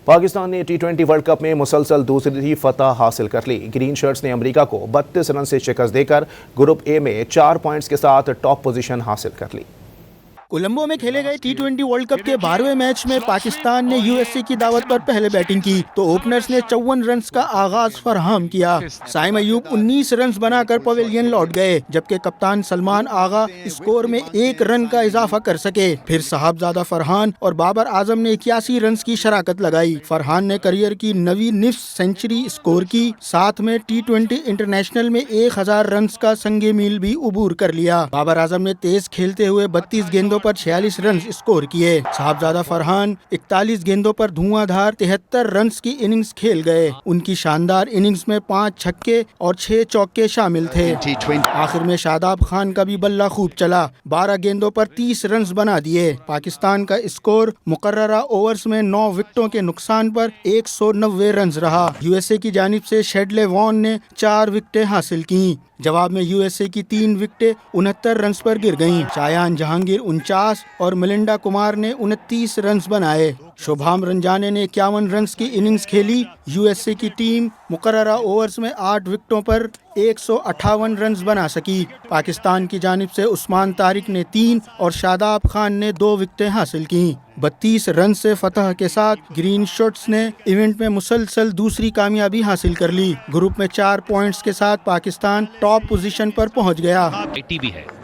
پاکستان نے ٹی20 world cup میں مسلسل دوسری فتح حاصل کر لی۔ گرین شرٹس نے امریکہ کو 32 رن سے شکست دے کر گروپ اے میں 4 پوائنٹس کے ساتھ ٹاپ پوزیشن حاصل کر لی۔ کولمبو میں کھیلے گئے ٹی20 ورلڈ کپ کے 12ویں میچ میں پاکستان نے یو ایس اے کی دعوت پر پہلے بیٹنگ کی تو اوپنرز نے 54 رنز کا آغاز فراہم کیا۔ سائم ایوب 19 رنز بنا کر پویلین لوٹ گئے، جبکہ کپتان سلمان آغا اسکور میں 1 رن کا اضافہ کر سکے۔ پھر صاحبزادہ فرحان اور بابر اعظم نے 81 رنز کی شراکت لگائی۔ فرحان نے کریئر کی 9ویں نصف سنچری اسکور کی، ساتھ میں ٹی20 انٹرنیشنل میں 1000 رنز کا سنگ میل بھی عبور کر لیا۔ بابر اعظم نے تیز کھیلتے ہوئے 32 گیندوں پر 46 رنز اسکور کیے۔ صاحبزادہ فرحان 41 گیندوں پر دھواں دھار 73 رنز کی اننگز کھیل گئے۔ ان کی شاندار اننگز میں 5 چھکے اور 6 چوکے شامل تھے۔ آخر میں شاداب خان کا بھی بلہ خوب چلا، 12 گیندوں پر 30 رنز بنا دیے۔ پاکستان کا اسکور مقررہ اوورز میں 9 وکٹوں کے نقصان پر 190 رنز رہا۔ یو ایس اے کی جانب سے شیڈلے وان نے 4 وکٹیں حاصل کیں۔ جواب میں یو ایس اے کی 3 وکٹیں 69 رنز پر گر گئیں۔ شایان جہانگیر 49 اور ملنڈا کمار نے 29 رنز بنائے۔ شبھام رنجانے نے 51 رنز کی اننگز کھیلی۔ یو ایس اے کی ٹیم مقررہ اوورز میں 8 وکٹوں پر 158 رنز بنا سکی۔ پاکستان کی جانب سے عثمان طارق نے 3 اور شاداب خان نے 2 وکٹیں حاصل کیں۔ 32 رن سے فتح کے ساتھ گرین شرٹس نے ایونٹ میں مسلسل دوسری کامیابی حاصل کر لی۔ گروپ میں 4 پوائنٹس کے ساتھ پاکستان ٹاپ پوزیشن پر پہنچ گیا۔